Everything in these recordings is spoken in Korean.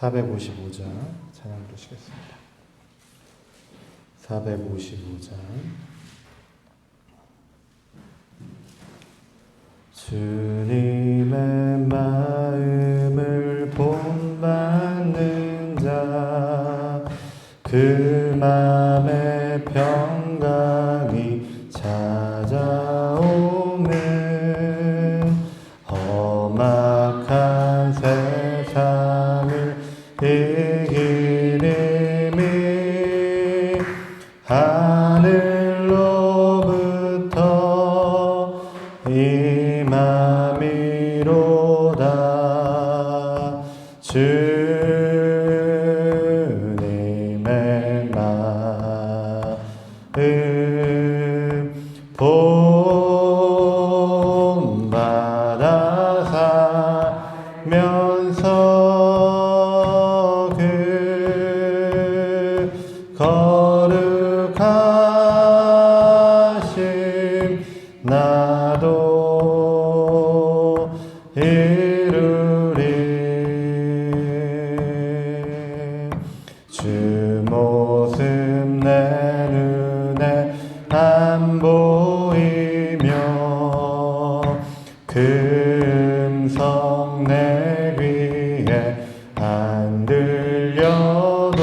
455장 찬양 부르시겠습니다. 455장. 주님의 마음을 본받는 자, 그 맘에 평강이 찾아오면 험악한 세상을 이기림이 하늘로부터 임함이로다. 주님의 마음 본받아 살면서 그 거룩하심 나도 이루리. 주 모습 내 눈에 안 보이며 그 음성 내 귀에 안 들려도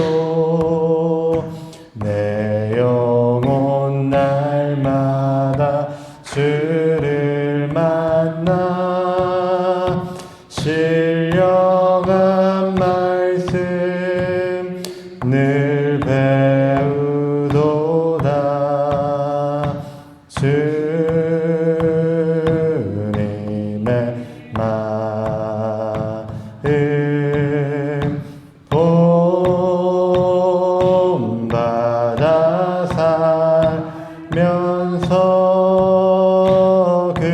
내 영혼 날마다 주를 만나 신령한 말씀 늘 배우도다. 주님의 마음 본받아 살면서 그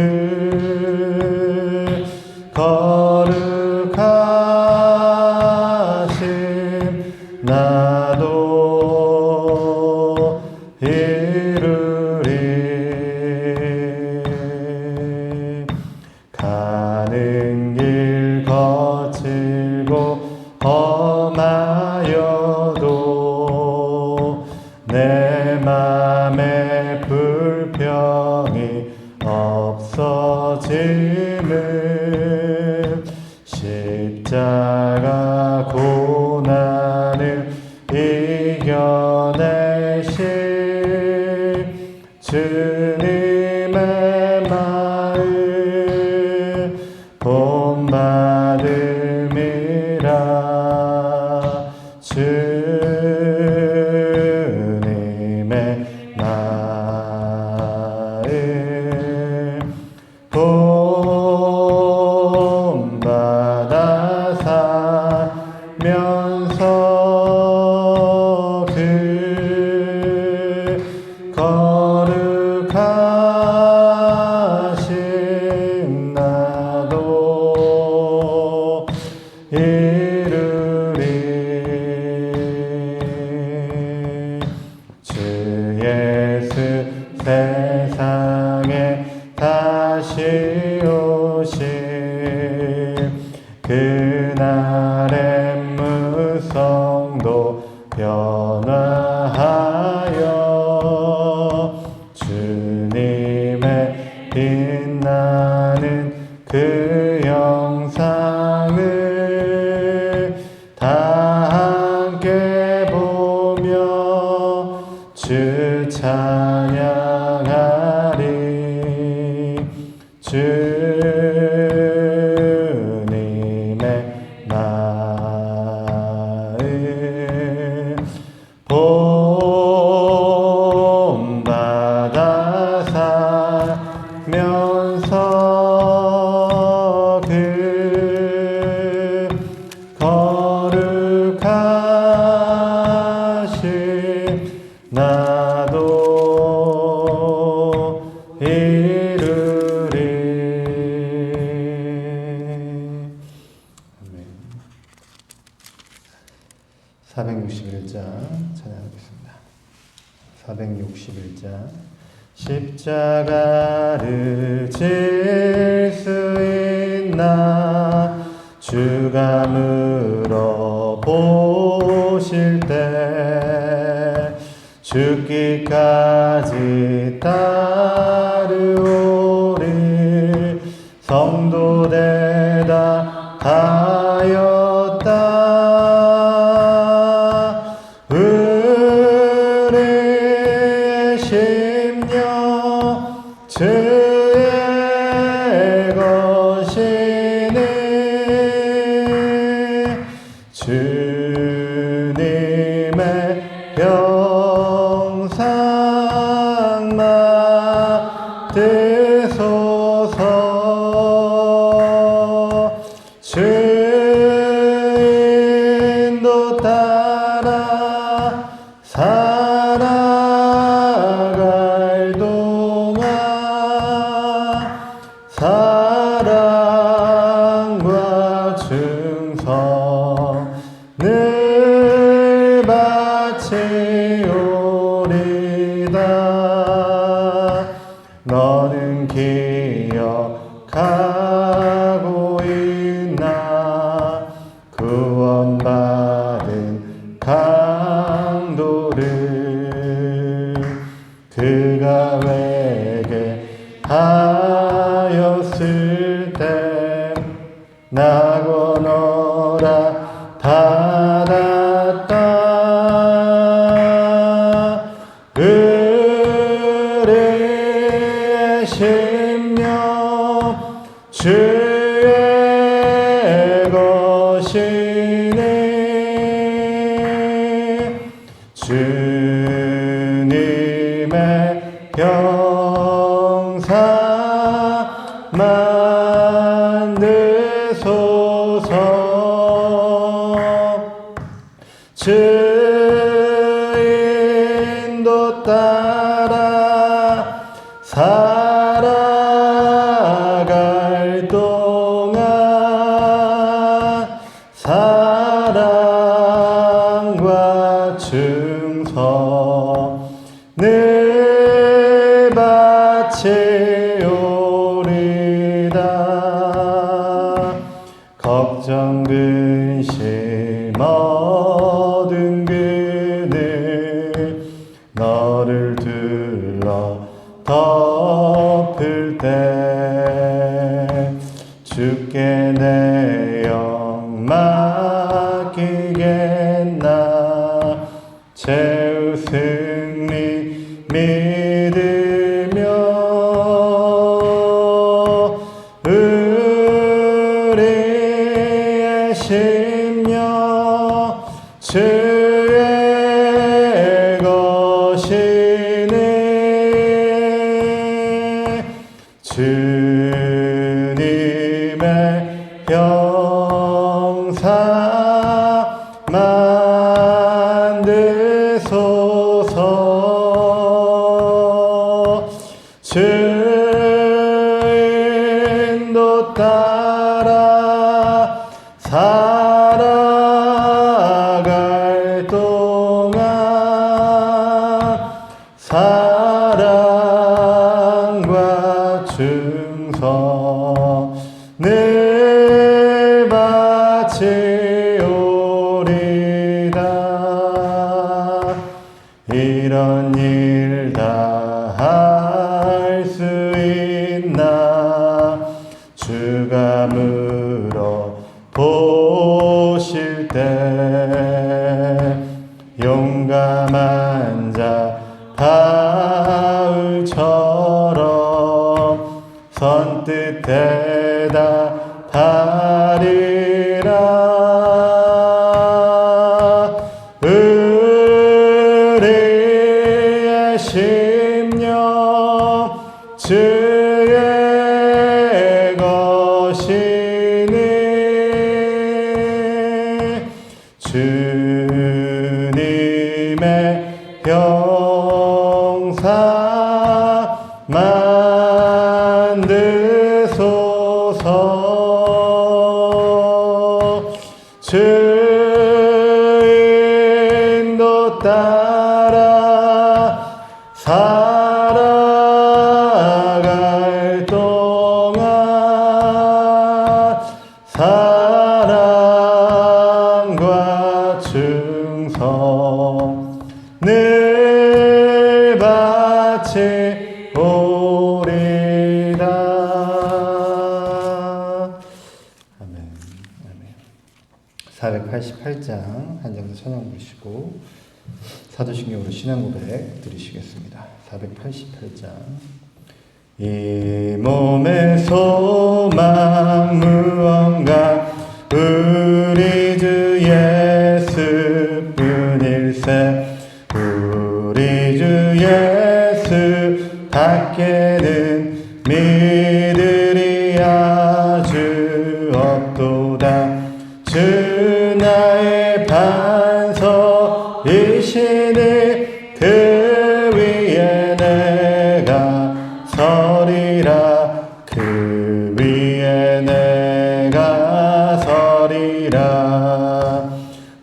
거룩하심 나도 이루리. 가는 길 거칠고 험하여도 내 맘에 불평이 없어짐을 십자가 고난을 이겨내신 주님의 마음 본받음이라. 주님의 마음 본받아 살면서 그 거룩하심 나도 이루리. 주 예수 세상에 다시 오실 그날의 무성도 변화하여 주님의 빛나는 그 영상을 다 함께 보며 주 찬양하리. 주님의 마음 본받아 살면서 그 거룩하심 나도 이루리. 아멘. 461장 찬양하겠습니다. 461장. 십자가를 질 수 있나 주가 물어보실 때 죽기까지 따르오리. 성도 대답하였다. 우리의 심령 주의 것이니 주님의 병상 맡으소서. 주인도 따라 살아갈 동안 사랑과 충성을 바치오리다. 너는 기억하고 있나 구원받은 강도를. 그가 회개하였을 때 나고 너라 받았다. 우리의 심령 주의 것이니 주님의 병상 만드소서. 주인도 따라 살아갈 동안 사랑과 충성을 바치오리다. 걱정 근심 얻은 그늘 너를 둘러 덮을 때 주께 내 영 맡기겠나. 최후 승리 믿으며 우리의 심령 주의 것이니 주님의 병상 만드소서. 주인도 따라 살아갈 동안 사랑과 충성을 바치오리다. 이런 일 다 할 수 있나. 주가 물어보실 때 용감한 자 바울처럼 선뜻 대답하리라. 우리의 심령 주의 것이니 주님의 병상 만드소서. 주인도 따라 살아갈 동안 사랑과 488장 한 장 더 찬양 부르시고 사도신경으로 신앙 고백 드리시겠습니다. 488장. 이 몸의 소망 무언가 우리 주 예수뿐일세. 우리 주 예수 밖에는 믿으리 아주 없도다. 주 나의 반석이시니 그 위에 내가 서리라. 그 위에 내가 서리라.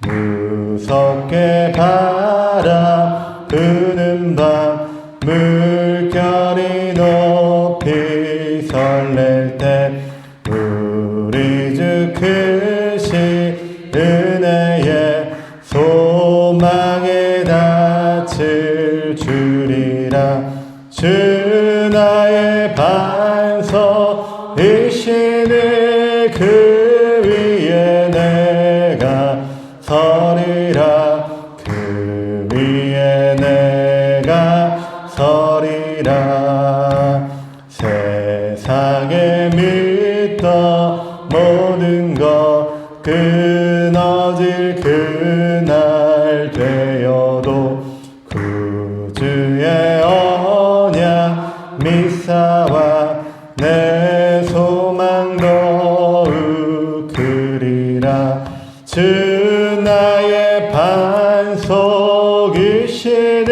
무섭게 바람 부는 밤 물결이 높이 설렐 때 우리 주 크신 은혜에 소망에 닿을 주리라. 주 나의 반석이시니 그 위에 내가 서리라. 그 위에 내가 서리라. 세상에 믿던 모든 것 끊어질 그날 되어도 구주의 언약 미사와 내 소망 더욱 크리라. 주 나의 반석이시니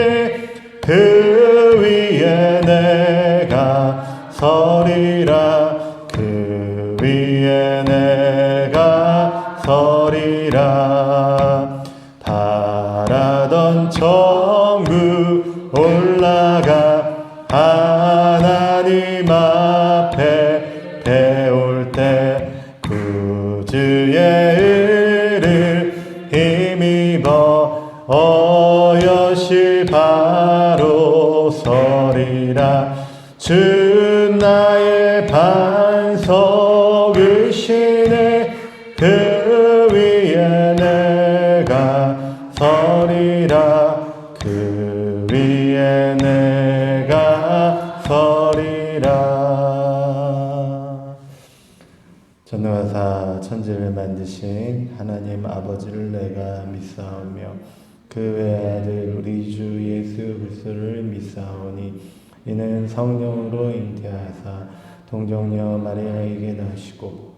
그 위에 내가 서리라. 그 위에 내가 서리라. 바라던 천국 올라가 하나님 앞에 배울 때 구주의 의를 힘입어 어여시 바로 서리라. 주 나의 반석이시니 그 위에 내가 서리라. 그 위에 내가 서리라. 전능하사 천지를 만드신 하나님 아버지를 내가 믿사오며 그 외아들 우리 주 예수 그리스도를 믿사오니 이는 성령으로 잉태하사 동정녀 마리아에게 나시고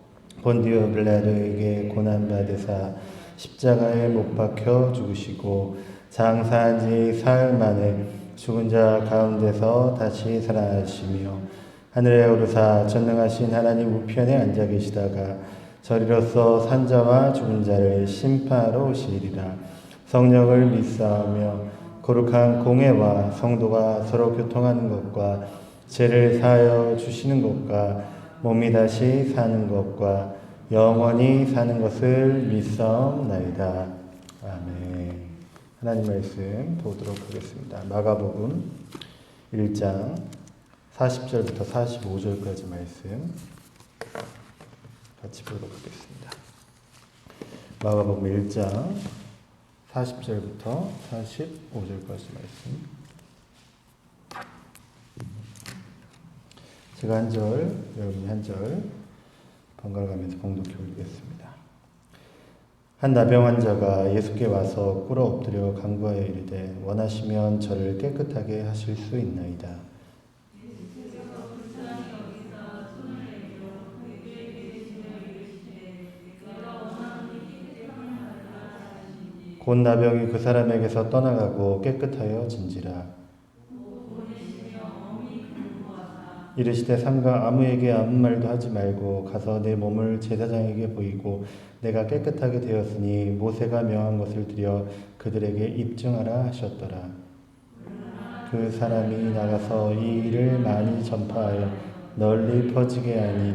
본디오 빌라도에게 고난받으사 십자가에 못 박혀 죽으시고 장사한 지 사흘 만에 죽은 자 가운데서 다시 살아나시며 하늘에 오르사 전능하신 하나님 우편에 앉아 계시다가 저리로서 산자와 죽은 자를 심판하러 오시리라. 성령을 믿사오며 거룩한 공회와 성도가 서로 교통하는 것과 죄를 사하여 주시는 것과 몸이 다시 사는 것과 영원히 사는 것을 믿사옵나이다. 아멘. 하나님 말씀 보도록 하겠습니다. 마가복음 1장 40절부터 45절까지 말씀 같이 보도록 하겠습니다. 마가복음 1장 40절부터 45절까지 말씀. 제가 한 절, 여러분이 한 절 번갈아 가면서 봉독해 올리겠습니다. 한 나병 환자가 예수께 와서 꿇어 엎드려 간구하여 이르되 원하시면 저를 깨끗하게 하실 수 있나이다. 곧 나병이 그 사람에게서 떠나가고 깨끗하여 진지라. 이르시되 삼가 아무에게 아무 말도 하지 말고 가서 내 몸을 제사장에게 보이고 내가 깨끗하게 되었으니 모세가 명한 것을 드려 그들에게 입증하라 하셨더라. 그 사람이 나가서 이 일을 많이 전파하여 널리 퍼지게 하니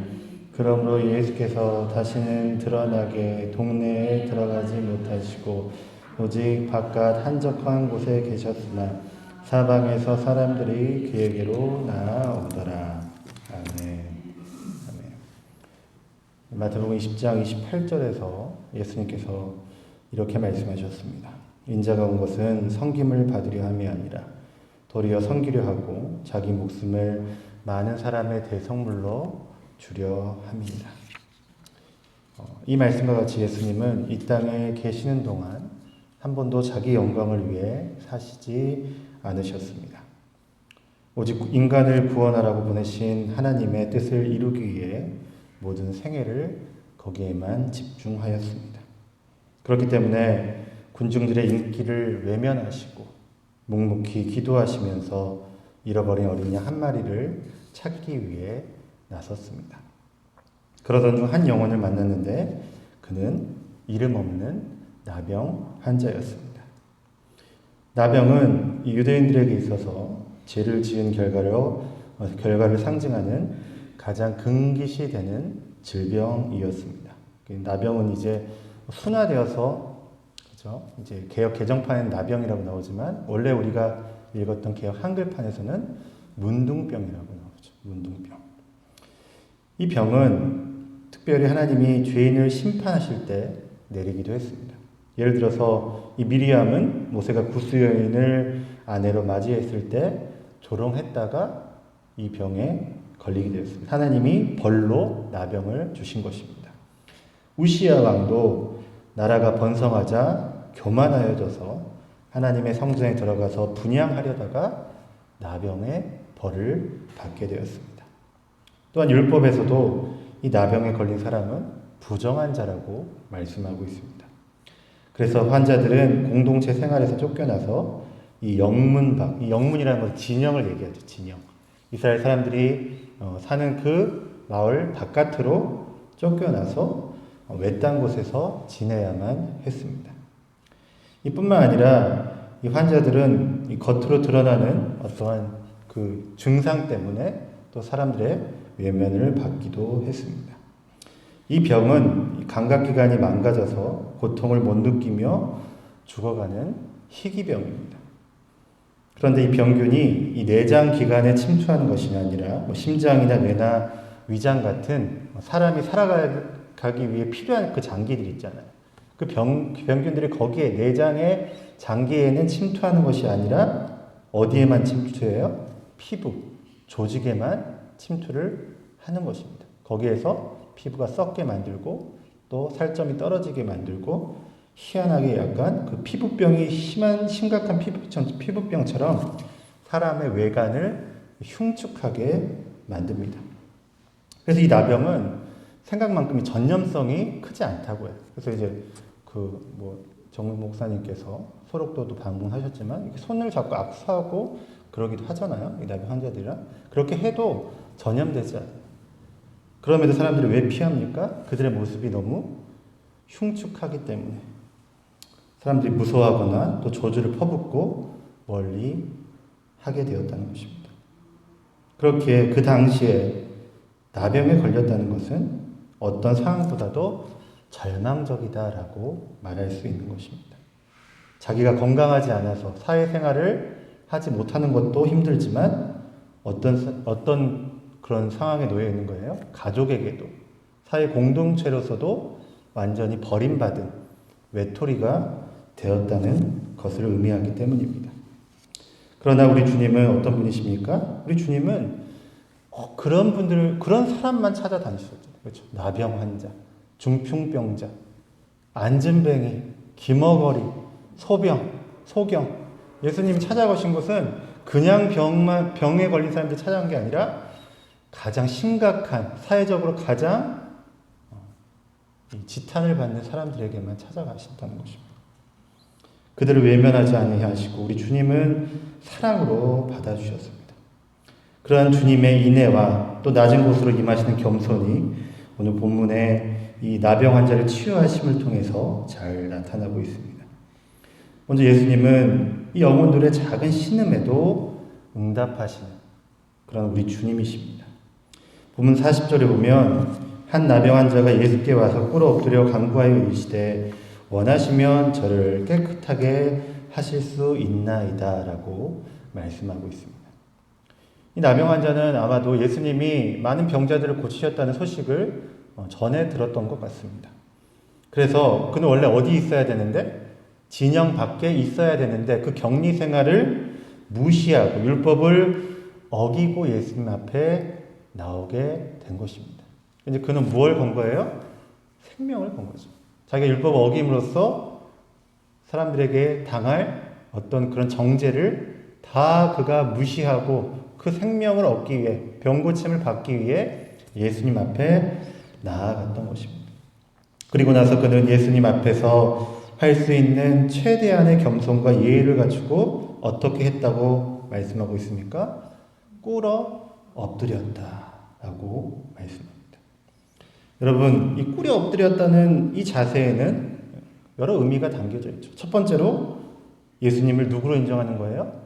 그러므로 예수께서 다시는 드러나게 동네에 들어가지 못하시고 오직 바깥 한적한 곳에 계셨으나 사방에서 사람들이 그에게로 나아오더라. 아멘. 아멘. 마태복음 20장 28절에서 예수님께서 이렇게 말씀하셨습니다. 인자가 온 것은 섬김을 받으려 함이 아니라 도리어 섬기려 하고 자기 목숨을 많은 사람의 대성물로 주려 함이니라. 이 말씀과 같이 예수님은 이 땅에 계시는 동안 한 번도 자기 영광을 위해 사시지 않으셨습니다. 오직 인간을 구원하라고 보내신 하나님의 뜻을 이루기 위해 모든 생애를 거기에만 집중하였습니다. 그렇기 때문에 군중들의 인기를 외면하시고 묵묵히 기도하시면서 잃어버린 어린 양 한 마리를 찾기 위해 나섰습니다. 그러던 중 한 영혼을 만났는데 그는 이름 없는 나병 환자였습니다. 나병은 유대인들에게 있어서 죄를 지은 결과를 상징하는 가장 금기시되는 질병이었습니다. 나병은 이제 순화되어서 그죠? 이제 개역 개정판에는 나병이라고 나오지만 원래 우리가 읽었던 개역 한글판에서는 문둥병이라고 나오죠. 문둥병. 이 병은 특별히 하나님이 죄인을 심판하실 때 내리기도 했습니다. 예를 들어서 이 미리암은 모세가 구스 여인을 아내로 맞이했을 때 조롱했다가 이 병에 걸리게 되었습니다. 하나님이 벌로 나병을 주신 것입니다. 우시야 왕도 나라가 번성하자 교만하여져서 하나님의 성전에 들어가서 분향하려다가 나병의 벌을 받게 되었습니다. 또한 율법에서도 이 나병에 걸린 사람은 부정한 자라고 말씀하고 있습니다. 그래서 환자들은 공동체 생활에서 쫓겨나서 이 영문 이 영문이라는 것은 진영을 얘기하죠. 진영. 이스라엘 사람들이 사는 그 마을 바깥으로 쫓겨나서 외딴 곳에서 지내야만 했습니다. 이뿐만 아니라 이 환자들은 이 겉으로 드러나는 어떠한 그 증상 때문에 또 사람들의 외면을 받기도 했습니다. 이 병은 감각기관이 망가져서 고통을 못 느끼며 죽어가는 희귀병입니다. 그런데 이 병균이 이 내장 기관에 침투하는 것이 아니라 심장이나 뇌나 위장 같은 사람이 살아가기 위해 필요한 그 장기들 있잖아요. 그 병균들이 거기에 내장의 장기에는 침투하는 것이 아니라 어디에만 침투해요? 피부, 조직에만 침투를 하는 것입니다. 거기에서 피부가 썩게 만들고 또 살점이 떨어지게 만들고 희한하게 약간 그 피부병이 심각한 피부병처럼 사람의 외관을 흉측하게 만듭니다. 그래서 이 나병은 생각만큼 전염성이 크지 않다고 해요. 그래서 이제 정문 목사님께서 소록도도 방문하셨지만 이렇게 손을 잡고 악수하고 그러기도 하잖아요. 이 나병 환자들이랑. 그렇게 해도 전염되지 않아요. 그럼에도 사람들이 왜 피합니까? 그들의 모습이 너무 흉측하기 때문에. 사람들이 무서워하거나 또 저주를 퍼붓고 멀리 하게 되었다는 것입니다. 그렇게 그 당시에 나병에 걸렸다는 것은 어떤 상황보다도 절망적이다라고 말할 수 있는 것입니다. 자기가 건강하지 않아서 사회생활을 하지 못하는 것도 힘들지만 어떤 그런 상황에 놓여 있는 거예요. 가족에게도 사회 공동체로서도 완전히 버림받은 외톨이가 되었다는 것을 의미하기 때문입니다. 그러나 우리 주님은 어떤 분이십니까? 우리 주님은 그런 사람만 찾아다니셨죠. 그렇죠? 나병 환자, 중풍병자, 안진뱅이, 기머거리, 소병, 소경. 예수님이 찾아가신 곳은 그냥 병에 걸린 사람들 찾아간 게 아니라 가장 심각한, 사회적으로 가장 지탄을 받는 사람들에게만 찾아가신다는 것입니다. 그들을 외면하지 아니하시고 우리 주님은 사랑으로 받아주셨습니다. 그러한 주님의 인애와 또 낮은 곳으로 임하시는 겸손이 오늘 본문에 이 나병 환자를 치유하심을 통해서 잘 나타나고 있습니다. 먼저 예수님은 이 영혼들의 작은 신음에도 응답하시는 그런 우리 주님이십니다. 본문 40절에 보면 한 나병 환자가 예수께 와서 꿇어 엎드려 간구하여 이르시되 원하시면 저를 깨끗하게 하실 수 있나이다 라고 말씀하고 있습니다. 이 나병 환자는 아마도 예수님이 많은 병자들을 고치셨다는 소식을 전에 들었던 것 같습니다. 그래서 그는 원래 어디 있어야 되는데 진영 밖에 있어야 되는데 그 격리 생활을 무시하고 율법을 어기고 예수님 앞에 나오게 된 것입니다. 이제 그는 무엇을 건 거예요? 생명을 건 거죠. 자기가 율법을 어김으로써 사람들에게 당할 어떤 그런 정죄를 다 그가 무시하고 그 생명을 얻기 위해 병고침을 받기 위해 예수님 앞에 나아갔던 것입니다. 그리고 나서 그는 예수님 앞에서 할 수 있는 최대한의 겸손과 예의를 갖추고 어떻게 했다고 말씀하고 있습니까? 꿇어 엎드렸다라고 말씀합니다. 여러분, 이 꿇어 엎드렸다는 이 자세에는 여러 의미가 담겨져 있죠. 첫 번째로 예수님을 누구로 인정하는 거예요?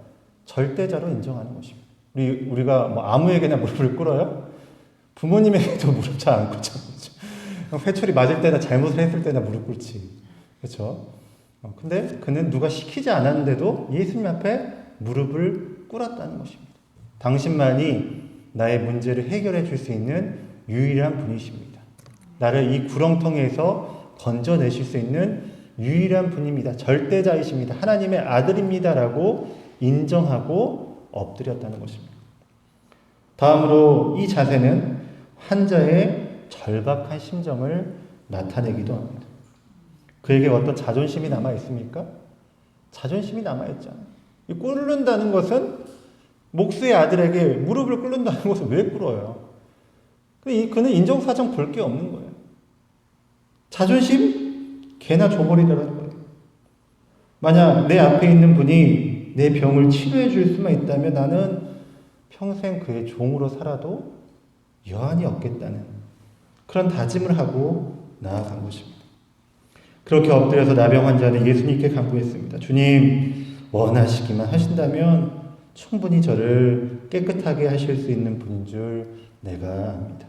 절대자로 인정하는 것입니다. 우리가 뭐 아무에게나 무릎을 꿇어요? 부모님에게도 무릎 잘 안 꿇잖아요. 회초리 맞을 때나 잘못을 했을 때나 무릎 꿇지. 그렇죠? 근데 그는 누가 시키지 않았는데도 예수님 앞에 무릎을 꿇었다는 것입니다. 당신만이 나의 문제를 해결해 줄 수 있는 유일한 분이십니다. 나를 이 구렁텅이에서 건져내실 수 있는 유일한 분입니다. 절대자이십니다. 하나님의 아들입니다라고 인정하고 엎드렸다는 것입니다. 다음으로 이 자세는 환자의 절박한 심정을 나타내기도 합니다. 그에게 어떤 자존심이 남아있습니까? 자존심이 남아있잖아요. 꿇는다는 것은 목수의 아들에게 무릎을 꿇는다는 것은 왜 꿇어요? 그는 인정사정 볼 게 없는 거예요. 자존심? 개나 줘버리더라는 거예요. 만약 내 앞에 있는 분이 내 병을 치료해 줄 수만 있다면 나는 평생 그의 종으로 살아도 여한이 없겠다는 그런 다짐을 하고 나아간 것입니다. 그렇게 엎드려서 나병 환자는 예수님께 간구했습니다. 주님, 원하시기만 하신다면 충분히 저를 깨끗하게 하실 수 있는 분인 줄 내가 압니다.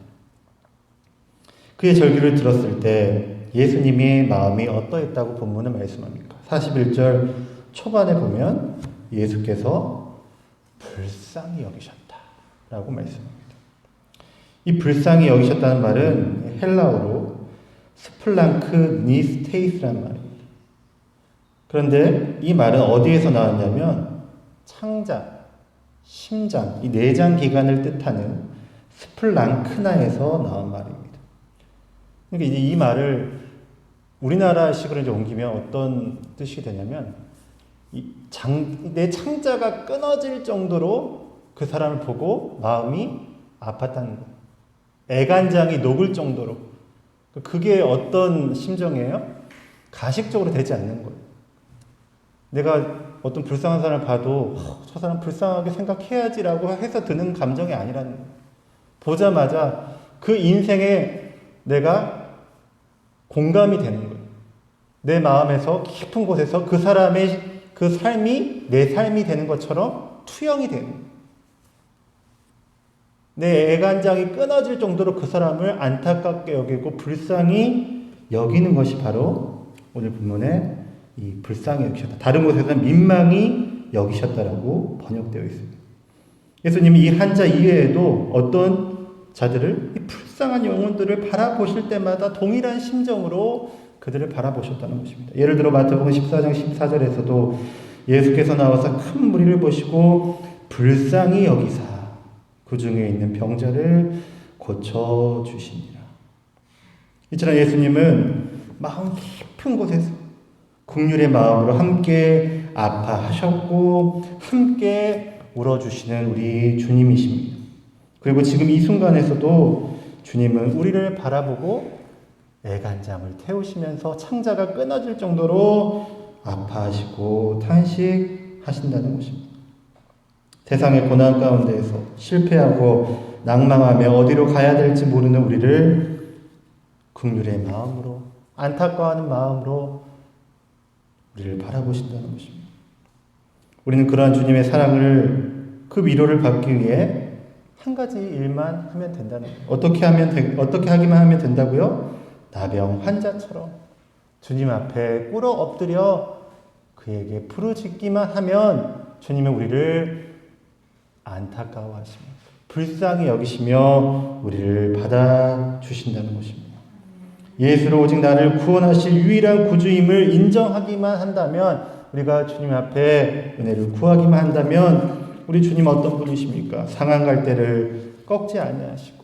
그의 절규를 들었을 때 예수님의 마음이 어떠했다고 본문은 말씀합니까? 41절 초반에 보면 예수께서 불쌍히 여기셨다라고 말씀합니다. 이 불쌍히 여기셨다는 말은 헬라어로 스플랑크 니스테이스라는 말입니다. 그런데 이 말은 어디에서 나왔냐면 창자, 심장, 이 내장 기관을 뜻하는 스플랑크나에서 나온 말입니다. 그러니까 이제 이 말을 우리나라식으로 이제 옮기면 어떤 뜻이 되냐면 내 창자가 끊어질 정도로 그 사람을 보고 마음이 아팠다는 거예요. 애간장이 녹을 정도로. 그게 어떤 심정이에요? 가식적으로 되지 않는 거예요. 내가 어떤 불쌍한 사람을 봐도 저 사람 불쌍하게 생각해야지라고 해서 드는 감정이 아니라는 거예요. 보자마자 그 인생에 내가 공감이 되는 거예요. 내 마음에서 깊은 곳에서 그 사람의 그 삶이 내 삶이 되는 것처럼 투영이 되는 거예요. 내 애간장이 끊어질 정도로 그 사람을 안타깝게 여기고 불쌍히 여기는 것이 바로 오늘 본문에 이 불쌍히 여기셨다. 다른 곳에서는 민망히 여기셨다라고 번역되어 있습니다. 예수님이 이 환자 이외에도 어떤 자들을 이 불쌍한 영혼들을 바라보실 때마다 동일한 심정으로 그들을 바라보셨다는 것입니다. 예를 들어 마태복음 14장 14절에서도 예수께서 나와서 큰 무리를 보시고 불쌍히 여기사 그 중에 있는 병자를 고쳐주시니라. 이처럼 예수님은 마음 깊은 곳에서 긍휼의 마음으로 함께 아파하셨고 함께 울어주시는 우리 주님이십니다. 그리고 지금 이 순간에서도 주님은 우리를 바라보고 애간장을 태우시면서 창자가 끊어질 정도로 아파하시고 탄식하신다는 것입니다. 세상의 고난 가운데에서 실패하고 낭망하며 어디로 가야 될지 모르는 우리를 긍휼의 마음으로 안타까워하는 마음으로 우리를 바라보신다는 것입니다. 우리는 그러한 주님의 사랑을 그 위로를 받기 위해 한 가지 일만 하면 된다는 거예요. 어떻게 하기만 하면 된다고요? 나병 환자처럼 주님 앞에 꿇어 엎드려 그에게 부르짖기만 하면 주님은 우리를 안타까워하시며 불쌍히 여기시며 우리를 받아주신다는 것입니다. 예수로 오직 나를 구원하실 유일한 구주임을 인정하기만 한다면, 우리가 주님 앞에 은혜를 구하기만 한다면, 우리 주님 어떤 분이십니까? 상한 갈대를 꺾지 아니하시고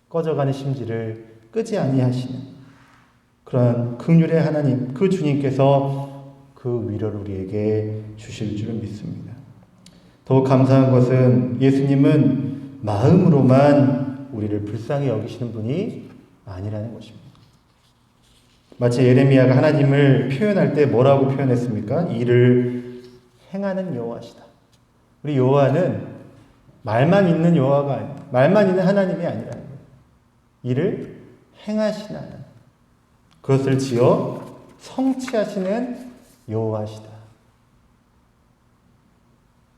꺼져가는 심지를 끄지 아니하시는 그런 긍휼의 하나님, 그 주님께서 그 위로를 우리에게 주실 줄 믿습니다. 더욱 감사한 것은 예수님은 마음으로만 우리를 불쌍히 여기시는 분이 아니라는 것입니다. 마치 예레미야가 하나님을 표현할 때 뭐라고 표현했습니까? 이를 행하는 여호와시다. 우리 여호와는 말만 있는 여호와가 아니에요. 말만 있는 하나님이 아니라는 거예요. 이를 행하시는 하나님. 그것을 지어 성취하시는 여호와시다.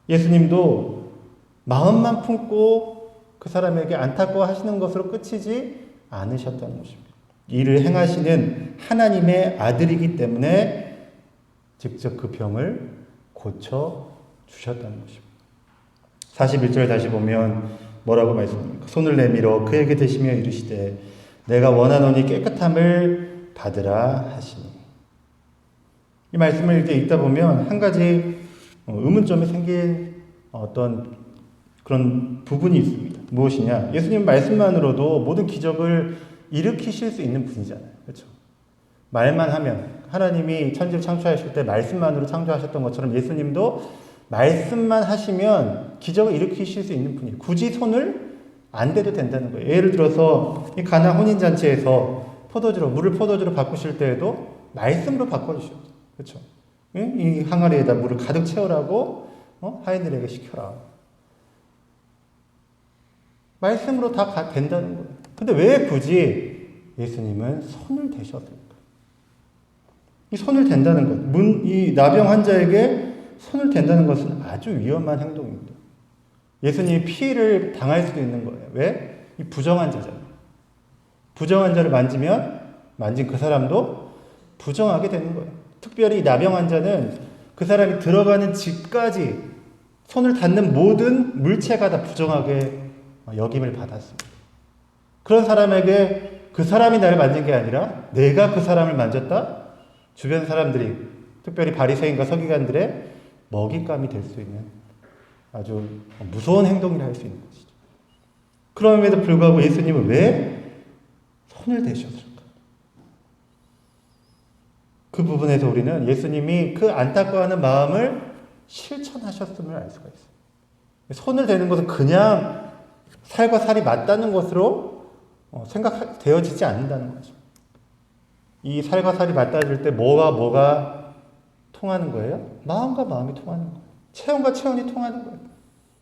예수님도 마음만 품고 그 사람에게 안타까워하시는 것으로 끝이지 않으셨다는 것입니다. 이를 행하시는 하나님의 아들이기 때문에 직접 그 병을 고쳐 주셨다는 것입니다. 41절 다시 보면 뭐라고 말씀합니까? 손을 내밀어 그에게 대시며 이르시되 내가 원하노니 깨끗함을 받으라 하시니. 이 말씀을 이렇게 읽다 보면 한 가지 의문점이 생긴 어떤 그런 부분이 있습니다. 무엇이냐? 예수님 말씀만으로도 모든 기적을 일으키실 수 있는 분이잖아요. 그렇죠? 말만 하면, 하나님이 천지를 창조하실 때 말씀만으로 창조하셨던 것처럼 예수님도 말씀만 하시면 기적을 일으키실 수 있는 분이에요. 굳이 손을 안 대도 된다는 거예요. 예를 들어서 이 가나 혼인잔치에서 물을 포도주로 바꾸실 때에도 말씀으로 바꿔주셨어요. 그렇죠? 이 항아리에다 물을 가득 채우라고 하인들에게 시켜라. 말씀으로 다 된다는 거예요. 근데 왜 굳이 예수님은 손을 대셨을까? 이 손을 댄다는 것, 이 나병 환자에게 손을 댄다는 것은 아주 위험한 행동입니다. 예수님이 피해를 당할 수도 있는 거예요. 왜? 이 부정한 자잖아요. 부정한 자를 만진 그 사람도 부정하게 되는 거예요. 특별히 이 나병 환자는 그 사람이 들어가는 집까지 손을 닿는 모든 물체가 다 부정하게 여김을 받았습니다. 그런 사람에게 그 사람이 나를 만진 게 아니라 내가 그 사람을 만졌다? 주변 사람들이, 특별히 바리새인과 서기관들의 먹잇감이 될 수 있는 아주 무서운 행동을 할 수 있는 것이죠. 그럼에도 불구하고 예수님은 왜 손을 대셨을까? 그 부분에서 우리는 예수님이 그 안타까워하는 마음을 실천하셨음을 알 수가 있어요. 손을 대는 것은 그냥 살과 살이 맞다는 것으로 생각되어지지 않는다는 거죠. 이 살과 살이 맞닿을 때 뭐와 뭐가 통하는 거예요? 마음과 마음이 통하는 거예요. 체온과 체온이 통하는 거예요.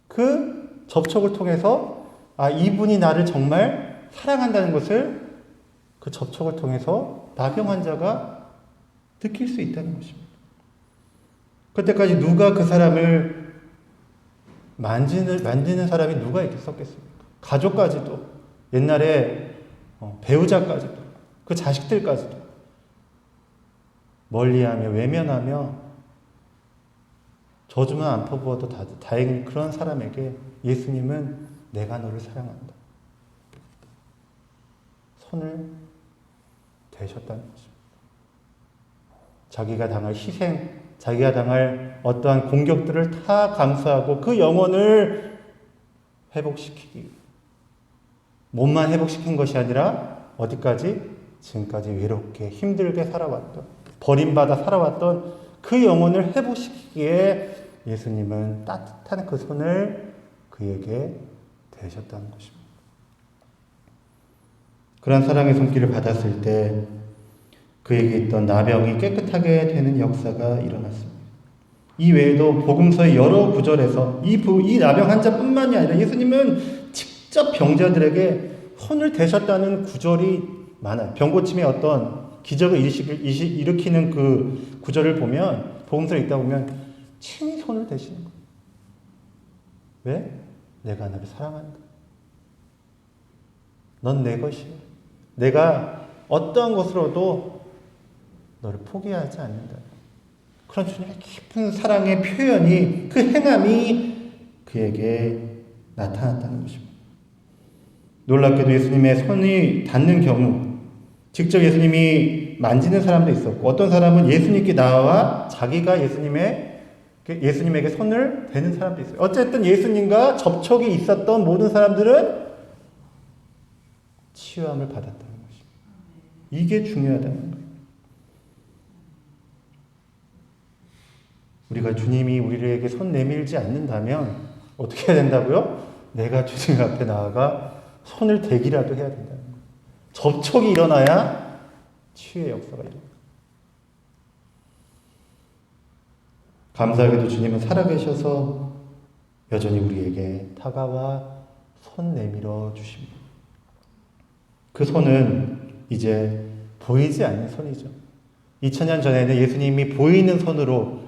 그 접촉을 통해서 이분이 나를 정말 사랑한다는 것을 그 접촉을 통해서 나병 환자가 느낄 수 있다는 것입니다. 그때까지 누가 그 사람을 만지는 사람이 누가 있었겠습니까? 가족까지도, 옛날에 배우자까지도, 그 자식들까지도 멀리하며 외면하며 저주만 안 퍼부어도 다행히 그런 사람에게 예수님은 내가 너를 사랑한다. 손을 대셨다는 것입니다. 자기가 당할 희생, 자기가 당할 어떠한 공격들을 다 감수하고 그 영혼을 회복시키기. 몸만 회복시킨 것이 아니라 어디까지? 지금까지 외롭게 힘들게 살아왔던, 버림받아 살아왔던 그 영혼을 회복시키기에 예수님은 따뜻한 그 손을 그에게 대셨다는 것입니다. 그런 사랑의 손길을 받았을 때 그에게 있던 나병이 깨끗하게 되는 역사가 일어났습니다. 이 외에도 복음서의 여러 구절에서 이 나병 환자뿐만이 아니라 예수님은 직접 병자들에게 손을 대셨다는 구절이 많아요. 병고침의 어떤 기적을 일으키는 그 구절을 보면, 복음서를 읽다 보면 친히 손을 대시는 거예요. 왜? 내가 너를 사랑한다. 넌 내 것이야. 내가 어떠한 것으로도 너를 포기하지 않는다. 그런 주님의 깊은 사랑의 표현이, 그 행함이 그에게 나타났다는 것입니다. 놀랍게도 예수님의 손이 닿는 경우 직접 예수님이 만지는 사람도 있었고 어떤 사람은 예수님께 나와 자기가 예수님에게 손을 대는 사람도 있어요. 어쨌든 예수님과 접촉이 있었던 모든 사람들은 치유함을 받았다는 것입니다. 이게 중요하다는 거예요. 우리가 주님이 우리에게 손 내밀지 않는다면 어떻게 해야 된다고요? 내가 주님 앞에 나아가 손을 대기라도 해야 된다는 거예요. 접촉이 일어나야 치유의 역사가 일어나요. 감사하게도 주님은 살아계셔서 여전히 우리에게 다가와 손 내밀어 주십니다. 그 손은 이제 보이지 않는 손이죠. 2000년 전에는 예수님이 보이는 손으로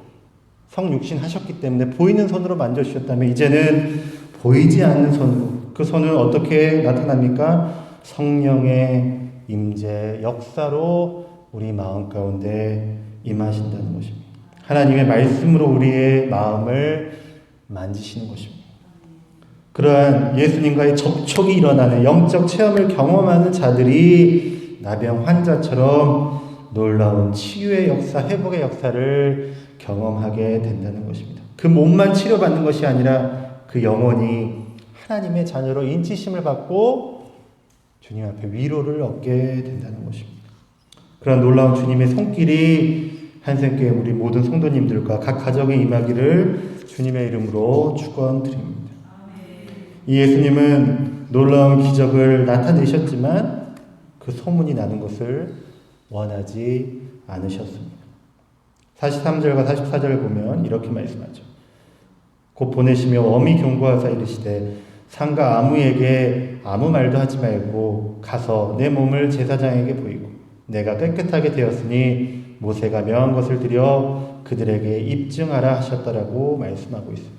성육신 하셨기 때문에 보이는 손으로 만져주셨다면 이제는 보이지 않는 손으로, 그 손은 어떻게 나타납니까? 성령의 임재, 역사로 우리 마음 가운데 임하신다는 것입니다. 하나님의 말씀으로 우리의 마음을 만지시는 것입니다. 그러한 예수님과의 접촉이 일어나는 영적 체험을 경험하는 자들이 나병 환자처럼 놀라운 치유의 역사, 회복의 역사를 경험하게 된다는 것입니다. 그 몸만 치료받는 것이 아니라 그 영혼이 하나님의 자녀로 인치심을 받고 주님 앞에 위로를 얻게 된다는 것입니다. 그런 놀라운 주님의 손길이 한생교회 우리 모든 성도님들과 각 가정에 임하기를 주님의 이름으로 축원드립니다. 이 예수님은 놀라운 기적을 나타내셨지만 그 소문이 나는 것을 원하지 않으셨습니다. 43절과 44절을 보면 이렇게 말씀하죠. 곧 보내시며 엄히 경고하사 이르시되 상가 아무에게 아무 말도 하지 말고 가서 내 몸을 제사장에게 보이고 내가 깨끗하게 되었으니 모세가 명한 것을 드려 그들에게 입증하라 하셨다라고 말씀하고 있습니다.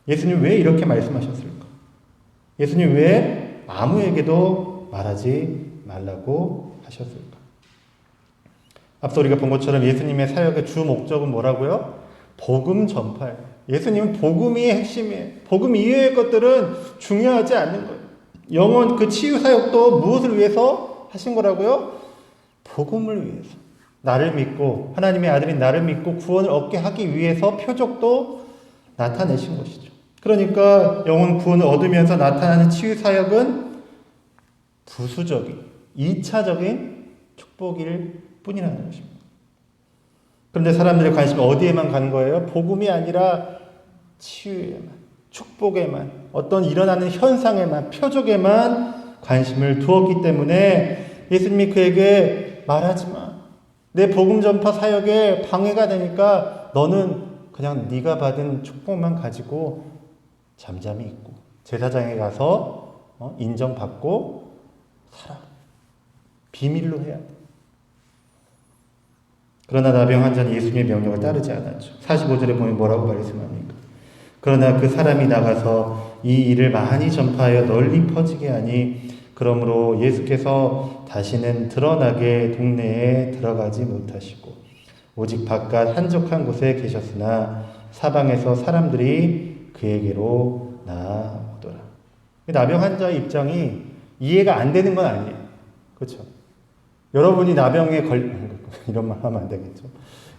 예수님 왜 이렇게 말씀하셨을까? 예수님 왜 아무에게도 말하지 말라고 하셨을까? 앞서 우리가 본 것처럼 예수님의 사역의 주 목적은 뭐라고요? 복음 전파예요. 예수님은 복음이 핵심이에요. 복음 이외의 것들은 중요하지 않는 거예요. 영혼 그 치유 사역도 무엇을 위해서 하신 거라고요? 복음을 위해서. 나를 믿고 하나님의 아들인 나를 믿고 구원을 얻게 하기 위해서 표적도 나타내신 것이죠. 그러니까 영혼 구원을 얻으면서 나타나는 치유 사역은 부수적인 2차적인 축복일 뿐이라는 것입니다. 그런데 사람들의 관심이 어디에만 가는 거예요? 복음이 아니라 치유에만, 축복에만, 어떤 일어나는 현상에만, 표적에만 관심을 두었기 때문에 예수님이 그에게 말하지 마. 내 복음 전파 사역에 방해가 되니까 너는 그냥 네가 받은 축복만 가지고 잠잠히 있고 제사장에 가서 인정받고 살아. 비밀로 해야 돼. 그러나 나병 환자는 예수님의 명령을 따르지 않았죠. 45절에 보면 뭐라고 말씀합니까? 그러나 그 사람이 나가서 이 일을 많이 전파하여 널리 퍼지게 하니 그러므로 예수께서 다시는 드러나게 동네에 들어가지 못하시고 오직 바깥 한적한 곳에 계셨으나 사방에서 사람들이 그에게로 나아오더라. 나병 환자의 입장이 이해가 안 되는 건 아니에요. 그렇죠? 여러분이 나병에 이런 말 하면 안 되겠죠.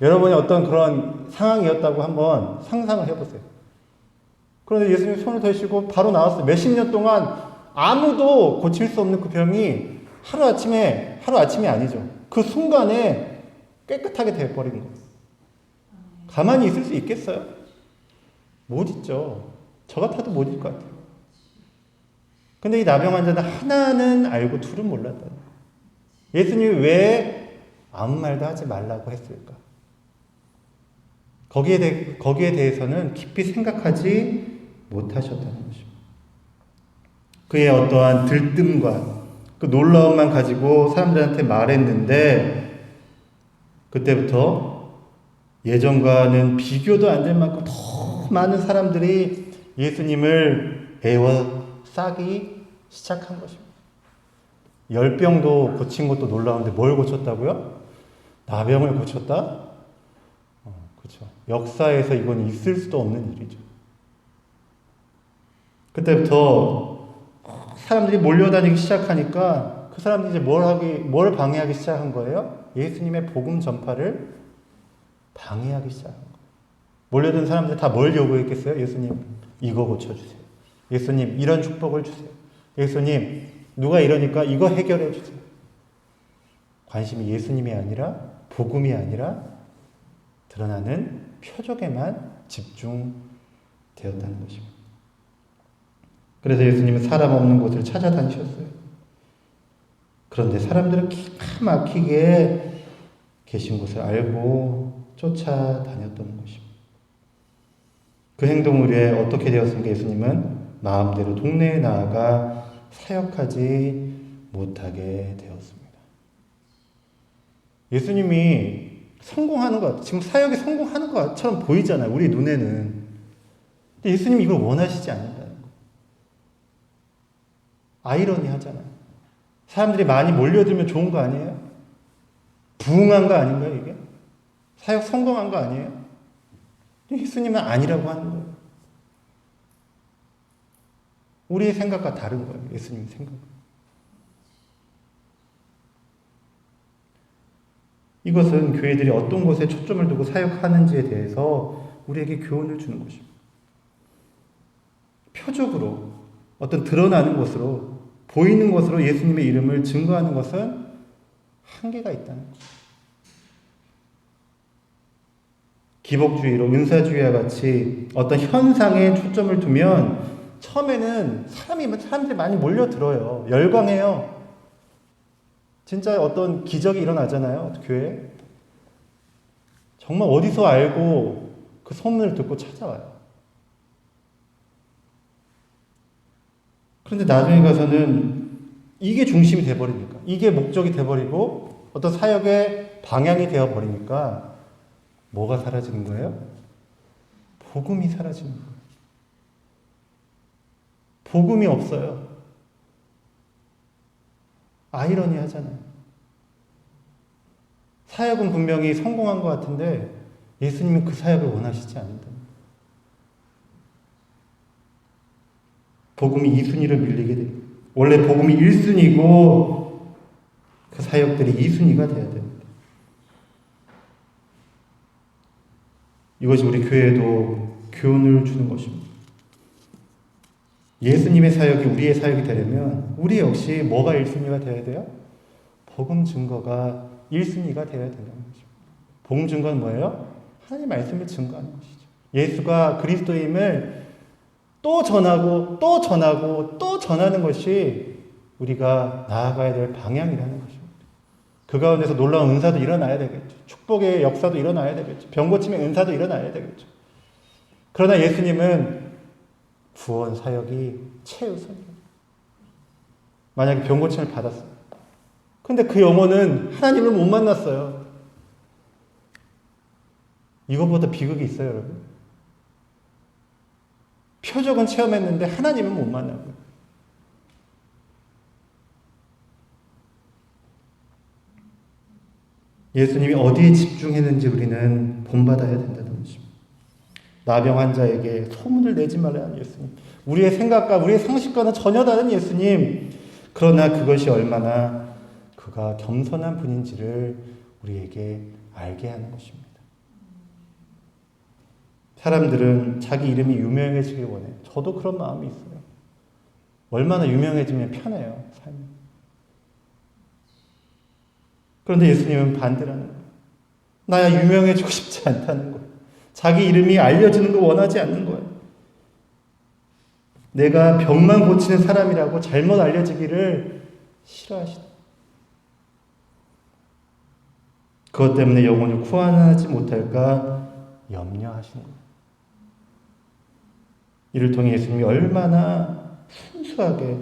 여러분이 어떤 그런 상황이었다고 한번 상상을 해보세요. 그런데 예수님 손을 대시고 바로 나왔어요. 몇십 년 동안 아무도 고칠 수 없는 그 병이 하루아침이 아니죠. 그 순간에 깨끗하게 되어버린 거예요. 가만히 있을 수 있겠어요? 못 있죠. 저 같아도 못 있을 것 같아요. 근데 이 나병 환자는 하나는 알고 둘은 몰랐다는 거예요. 예수님이 왜 아무 말도 하지 말라고 했을까? 거기에 대해서는 깊이 생각하지 못하셨다는 것입니다. 그의 어떠한 들뜸과 그 놀라움만 가지고 사람들한테 말했는데 그때부터 예전과는 비교도 안 될 만큼 더 많은 사람들이 예수님을 에워싸기 시작한 것입니다. 열병도 고친 것도 놀라운데 뭘 고쳤다고요? 나병을 고쳤다? 그렇죠. 역사에서 이건 있을 수도 없는 일이죠. 그때부터 사람들이 몰려다니기 시작하니까 그 사람들이 이제 뭘 방해하기 시작한 거예요? 예수님의 복음 전파를 방해하기 시작한 거예요. 몰려든 사람들이 다 뭘 요구했겠어요? 예수님, 이거 고쳐주세요. 예수님, 이런 축복을 주세요. 예수님, 누가 이러니까 이거 해결해 주세요. 관심이 예수님이 아니라, 복음이 아니라 드러나는 표적에만 집중되었다는 것입니다. 그래서 예수님은 사람 없는 곳을 찾아다니셨어요. 그런데 사람들은 기가 막히게 계신 곳을 알고 쫓아다녔던 것입니다. 그 행동을 위해 어떻게 되었습니까? 예수님은 마음대로 동네에 나아가 사역하지 못하게 되었습니다. 예수님이 성공하는 것 같아요. 지금 사역이 성공하는 것처럼 보이잖아요. 우리 눈에는. 근데 예수님이 이걸 원하시지 않는다는 거예요. 아이러니하잖아요. 사람들이 많이 몰려들면 좋은 거 아니에요? 부흥한 거 아닌가요, 이게? 사역 성공한 거 아니에요? 예수님은 아니라고 하는 거예요. 우리의 생각과 다른 거예요. 예수님 생각. 이것은 교회들이 어떤 곳에 초점을 두고 사역하는지에 대해서 우리에게 교훈을 주는 것입니다. 표적으로 어떤 드러나는 것으로 보이는 것으로 예수님의 이름을 증거하는 것은 한계가 있다는 거죠. 기복주의로 은사주의와 같이 어떤 현상에 초점을 두면 처음에는 사람들이 많이 몰려들어요. 열광해요. 진짜 어떤 기적이 일어나잖아요. 교회에. 정말 어디서 알고 그 소문을 듣고 찾아와요. 그런데 나중에 가서는 이게 중심이 돼버리니까, 이게 목적이 돼버리고 어떤 사역의 방향이 되어버리니까 뭐가 사라지는 거예요? 복음이 사라지는 거예요. 복음이 없어요. 아이러니하잖아요. 사역은 분명히 성공한 것 같은데 예수님은 그 사역을 원하시지 않는다. 복음이 2순위로 밀리게 돼요. 원래 복음이 1순위고 그 사역들이 2순위가 돼야 됩니다. 이것이 우리 교회에도 교훈을 주는 것입니다. 예수님의 사역이 우리의 사역이 되려면 우리 역시 뭐가 1순위가 되어야 돼요? 복음 증거가 1순위가 되어야 된다는 것입니다. 복음 증거는 뭐예요? 하나님의 말씀을 증거하는 것이죠. 예수가 그리스도임을 또 전하고 또 전하고 또 전하는 것이 우리가 나아가야 될 방향이라는 것입니다. 그 가운데서 놀라운 은사도 일어나야 되겠죠. 축복의 역사도 일어나야 되겠죠. 병고침의 은사도 일어나야 되겠죠. 그러나 예수님은 구원 사역이 최우선이에요. 만약에 병고침을 받았어요. 근데 그 영혼은 하나님을 못 만났어요. 이거보다 비극이 있어요, 여러분? 표적은 체험했는데 하나님은 못 만나고요. 예수님이 어디에 집중했는지 우리는 본받아야 된다는 것입니다. 나병 환자에게 소문을 내지 말라는 예수님. 우리의 생각과 우리의 상식과는 전혀 다른 예수님. 그러나 그것이 얼마나 그가 겸손한 분인지를 우리에게 알게 하는 것입니다. 사람들은 자기 이름이 유명해지길 원해요. 저도 그런 마음이 있어요. 얼마나 유명해지면 편해요, 삶이. 그런데 예수님은 반대라는 거예요. 나야 유명해지고 싶지 않다는 거예요. 자기 이름이 알려지는 거 원하지 않는 거예요. 내가 병만 고치는 사람이라고 잘못 알려지기를 싫어하시다. 그것 때문에 영혼을 구원하지 못할까 염려하시는 거예요. 이를 통해 예수님이 얼마나 순수하게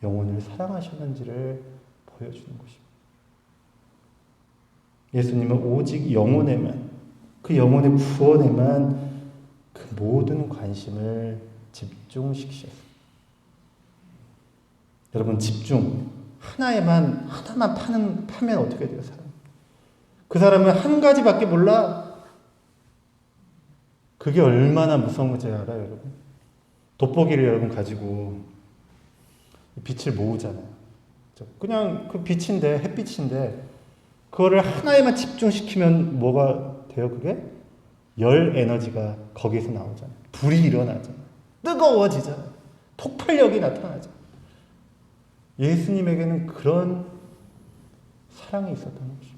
영혼을 사랑하셨는지를 보여주는 것입니다. 예수님은 오직 영혼에만, 그 영혼의 구원에만 그 모든 관심을 집중시키셨습니다. 여러분, 집중. 하나만 파면 어떻게 돼요, 사람? 그 사람은 한 가지밖에 몰라. 그게 얼마나 무서운 건지 알아요, 여러분? 돋보기를 여러분 가지고 빛을 모으잖아요. 그냥 그 빛인데, 햇빛인데 그거를 하나에만 집중시키면 뭐가 돼요? 그게 열 에너지가 거기서 나오잖아요. 불이 일어나잖아요. 뜨거워지잖아요. 폭발력이 나타나죠. 예수님에게는 그런 사랑이 있었던 거죠.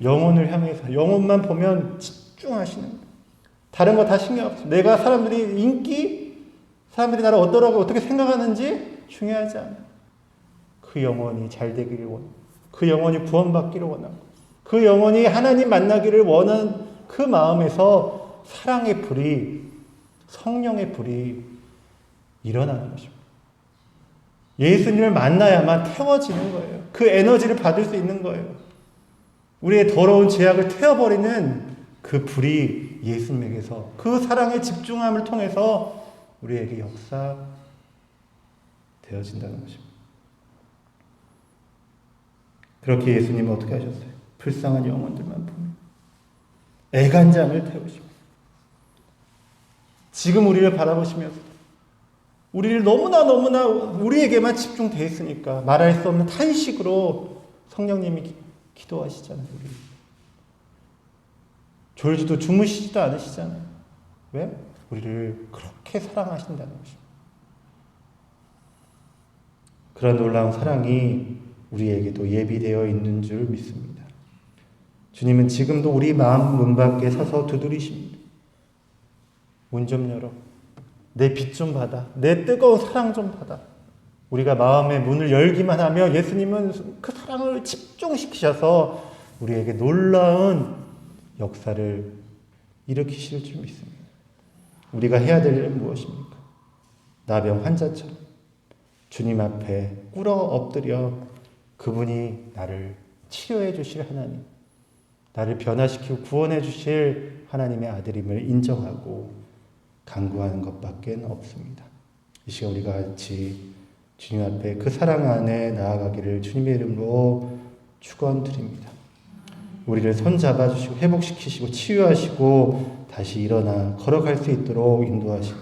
영혼을 향해서 영혼만 보면 집중하시는 거예요. 다른 거 다 신경 없어요. 내가 사람들이 인기, 사람들이 나를 어떠라고 어떻게 생각하는지 중요하지 않아요. 그 영혼이 잘 되기를 원하고, 그 영혼이 구원받기를 원하고, 그 영혼이 하나님 만나기를 원하는 그 마음에서 사랑의 불이, 성령의 불이 일어나는 것입니다. 예수님을 만나야만 태워지는 거예요. 그 에너지를 받을 수 있는 거예요. 우리의 더러운 죄악을 태워버리는 그 불이 예수님에게서, 그 사랑의 집중함을 통해서 우리에게 역사되어진다는 것입니다. 그렇게 예수님은 어떻게 하셨어요? 불쌍한 영혼들만 보면 애간장을 태우십니다. 지금 우리를 바라보시면서 우리를 너무나 우리에게만 집중되어 있으니까 말할 수 없는 탄식으로 성령님이 기도하시잖아요. 우리. 졸지도 주무시지도 않으시잖아요. 왜? 우리를 그렇게 사랑하신다는 것입니다. 그런 놀라운 사랑이 우리에게도 예비되어 있는 줄 믿습니다. 주님은 지금도 우리 마음 문 밖에 서서 두드리십니다. 문 좀 열어. 내 빛 좀 받아. 내 뜨거운 사랑 좀 받아. 우리가 마음의 문을 열기만 하면 예수님은 그 사랑을 집중시키셔서 우리에게 놀라운 역사를 일으키실 줄 믿습니다. 우리가 해야 될 일은 무엇입니까? 나병 환자처럼 주님 앞에 꿇어 엎드려 그분이 나를 치료해 주실 하나님, 나를 변화시키고 구원해 주실 하나님의 아들임을 인정하고 간구하는 것밖에 없습니다. 이 시간 우리가 같이 주님 앞에 그 사랑 안에 나아가기를 주님의 이름으로 축원드립니다. 우리를 손잡아 주시고 회복시키시고 치유하시고 다시 일어나 걸어갈 수 있도록 인도하시는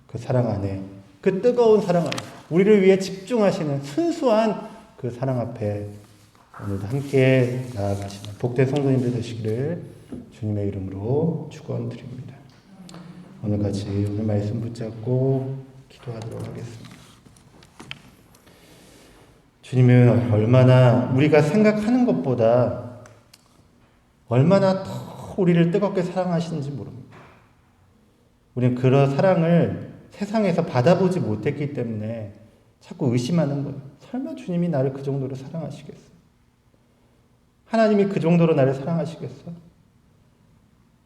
그 사랑 안에, 그 뜨거운 사랑 안에 우리를 위해 집중하시는 순수한 그 사랑 앞에 오늘도 함께 나아가시는 복된 성도님들 되시기를 주님의 이름으로 축원드립니다. 오늘 같이 오늘 말씀 붙잡고 기도하도록 하겠습니다. 주님은 얼마나 우리가 생각하는 것보다 얼마나 더 우리를 뜨겁게 사랑하시는지 모릅니다. 우리는 그런 사랑을 세상에서 받아보지 못했기 때문에 자꾸 의심하는 거예요. 설마 주님이 나를 그 정도로 사랑하시겠어? 하나님이 그 정도로 나를 사랑하시겠어?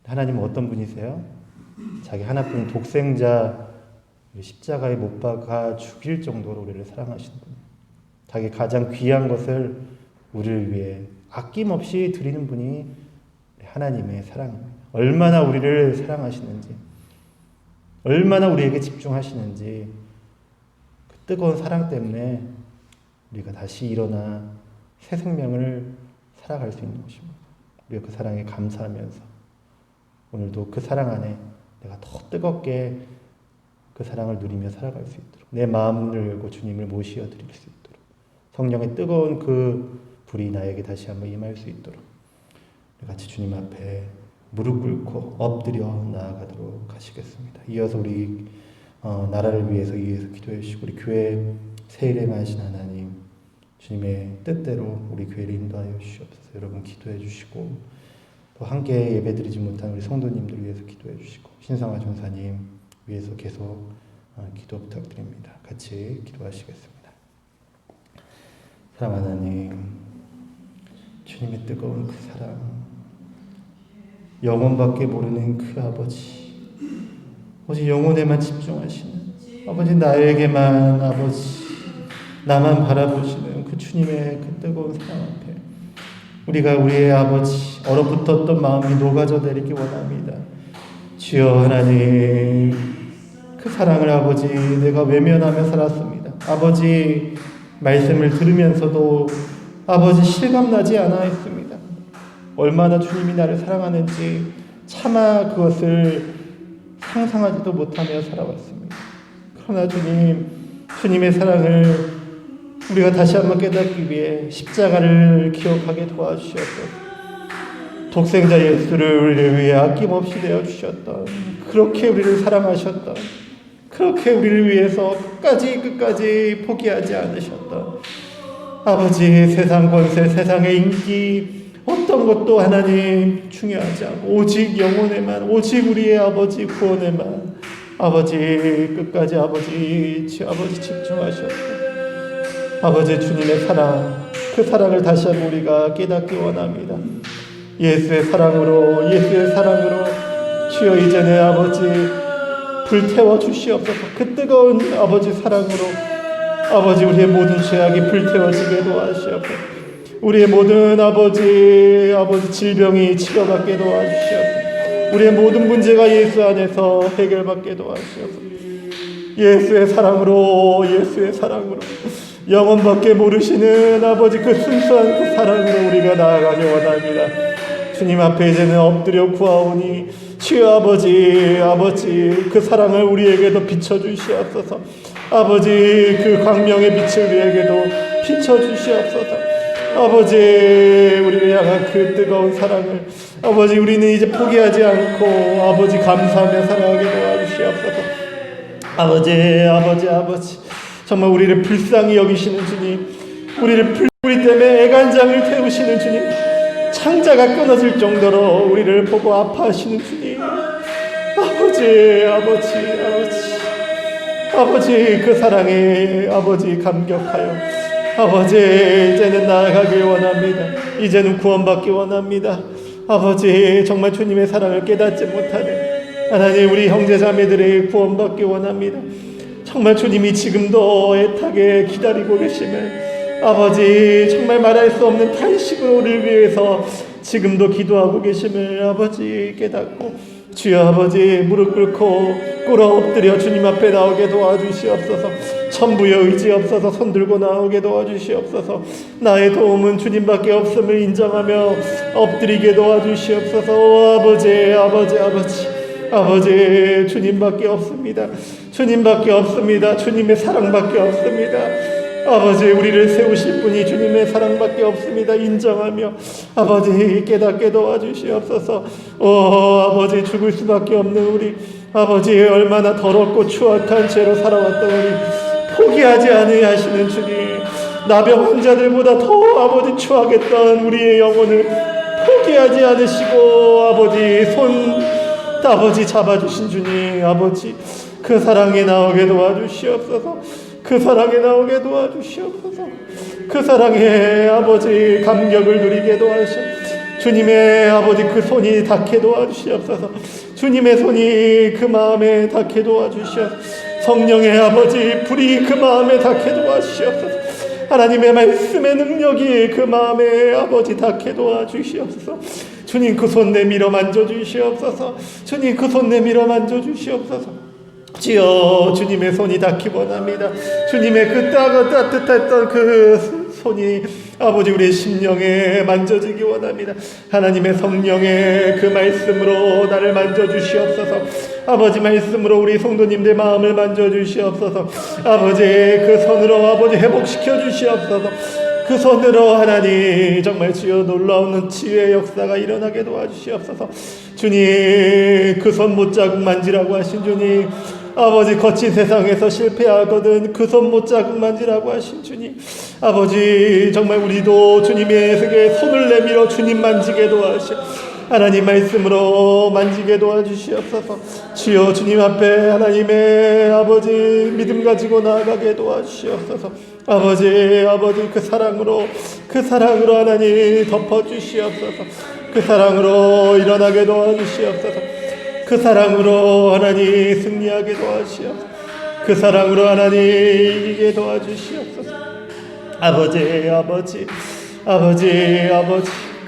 하나님은 어떤 분이세요? 자기 하나뿐인 독생자 십자가에 못 박아 죽일 정도로 우리를 사랑하시는 분이에요. 자기 가장 귀한 것을 우리를 위해 아낌없이 드리는 분이 하나님의 사랑입니다. 얼마나 우리를 사랑하시는지, 얼마나 우리에게 집중하시는지, 그 뜨거운 사랑 때문에 우리가 다시 일어나 새 생명을 살아갈 수 있는 것입니다. 우리가 그 사랑에 감사하면서 오늘도 그 사랑 안에 내가 더 뜨겁게 그 사랑을 누리며 살아갈 수 있도록 내 마음을 열고 주님을 모시어 드릴 수 있도록 성령의 뜨거운 그 불이 나에게 다시 한번 임할 수 있도록 같이 주님 앞에 무릎 꿇고 엎드려 나아가도록 하시겠습니다. 이어서 우리 나라를 위해서 기도해 주시고 우리 교회 세일에만하신 하나님 주님의 뜻대로 우리 교회를 인도하여 주시옵소서. 여러분 기도해 주시고 또 함께 예배드리지 못한 우리 성도님들 위해서 기도해 주시고 신성아 전사님 위해서 계속 기도 부탁드립니다. 같이 기도하시겠습니다. 사랑 하나님, 주님의 뜨거운 그 사랑, 영혼밖에 모르는 그 아버지, 오직 영혼에만 집중하시는 아버지, 나에게만 아버지 나만 바라보시는 그 주님의 그 뜨거운 사랑 앞에 우리가 우리의 아버지 얼어붙었던 마음이 녹아져 내리기 원합니다. 주여 하나님, 그 사랑을 아버지 내가 외면하며 살았습니다. 아버지 말씀을 들으면서도 아버지 실감나지 않아 했습니다. 얼마나 주님이 나를 사랑하는지 차마 그것을 상상하지도 못하며 살아왔습니다. 그러나 주님, 주님의 사랑을 우리가 다시 한번 깨닫기 위해 십자가를 기억하게 도와주시옵소서. 독생자 예수를 우리를 위해 아낌없이 내어주셨던, 그렇게 우리를 사랑하셨던, 그렇게 우리를 위해서 끝까지 포기하지 않으셨던 아버지, 세상 권세, 세상의 인기, 어떤 것도 하나님 중요하지 않고 오직 영혼에만, 오직 우리의 아버지 구원에만 아버지 끝까지 아버지 집중하셨고, 아버지 주님의 사랑, 그 사랑을 다시 한번 우리가 깨닫기 원합니다. 예수의 사랑으로 주여 이제는 아버지 불태워 주시옵소서. 그 뜨거운 아버지 사랑으로 아버지 우리의 모든 죄악이 불태워지게 도와주시옵소서. 우리의 모든 아버지 질병이 치료받게 도와주시옵소서. 우리의 모든 문제가 예수 안에서 해결받게 도와주시옵소서. 예수의 사랑으로 영혼밖에 모르시는 아버지 그 순수한 그 사랑으로 우리가 나아가기 원합니다. 주님 앞에 이제는 엎드려 구하오니 주여 아버지 그 사랑을 우리에게도 비춰주시옵소서. 아버지 그 광명의 빛을 우리에게도 비춰주시옵소서. 아버지 우리를 향한 그 뜨거운 사랑을 아버지 우리는 이제 포기하지 않고 아버지 감사하며 살아가게 도와주시옵소서. 아버지 정말 우리를 불쌍히 여기시는 주님, 우리 때문에 애간장을 태우시는 주님, 창자가 끊어질 정도로 우리를 보고 아파하시는 주님, 아버지 그 사랑에 아버지 감격하여 아버지 이제는 나아가길 원합니다. 이제는 구원받기 원합니다. 아버지 정말 주님의 사랑을 깨닫지 못하는 하나님 우리 형제자매들의 구원받기 원합니다. 정말 주님이 지금도 애타게 기다리고 계심을 아버지 정말 말할 수 없는 탄식으로 우리를 위해서 지금도 기도하고 계심을 아버지 깨닫고 주여 아버지 무릎 꿇고 꿇어 엎드려 주님 앞에 나오게 도와주시옵소서. 천부의 의지 없어서 손들고 나오게 도와주시옵소서. 나의 도움은 주님밖에 없음을 인정하며 엎드리게 도와주시옵소서. 아버지 주님밖에 없습니다. 주님의 사랑밖에 없습니다. 아버지 우리를 세우실 분이 주님의 사랑밖에 없습니다. 인정하며 아버지 깨닫게 도와주시옵소서. 아버지 죽을 수밖에 없는 우리 아버지 얼마나 더럽고 추악한 죄로 살아왔던 우리 포기하지 않으시는 주님, 나병 환자들보다 더 아버지 추악했던 우리의 영혼을 포기하지 않으시고 아버지 잡아주신 주님, 아버지 그 사랑에 나오게 도와주시옵소서. 그 사랑에 아버지 감격을 누리게 도와주시옵소서. 주님의 아버지 그 손이 닿게 도와주시옵소서. 주님의 손이 그 마음에 닿게 도와주시옵소서. 성령의 아버지 불이 그 마음에 닿게 도와주시옵소서. 하나님의 말씀의 능력이 그 마음에 아버지 닿게 도와주시옵소서. 주님 그 손 내밀어 만져주시옵소서. 주여 주님의 손이 닿기 원합니다. 주님의 그 따뜻했던 그 손이 아버지 우리의 심령에 만져지기 원합니다. 하나님의 성령의 그 말씀으로 나를 만져주시옵소서. 아버지 말씀으로 우리 성도님들 마음을 만져주시옵소서. 아버지 그 손으로 아버지 회복시켜 주시옵소서. 그 손으로 하나님 정말 주여 놀라운 치유의 역사가 일어나게 도와주시옵소서. 주님 그 손 못자국 만지라고 하신 주님, 아버지 거친 세상에서 실패하거든 그 손 못자국 만지라고 하신 주님, 아버지 정말 우리도 주님에게 손을 내밀어 주님 만지게 도와주시옵소서. 하나님 말씀으로 만지게 도와주시옵소서. 주여 주님 앞에 하나님의 아버지 믿음 가지고 나아가게 도와주시옵소서. 아버지 그 사랑으로 하나님 덮어주시옵소서. 그 사랑으로 일어나게 도와주시옵소서. 그 사랑으로 하나님 승리하게 도와주시옵소서. 그 사랑으로 하나님 이기게 도와주시옵소서. 아버지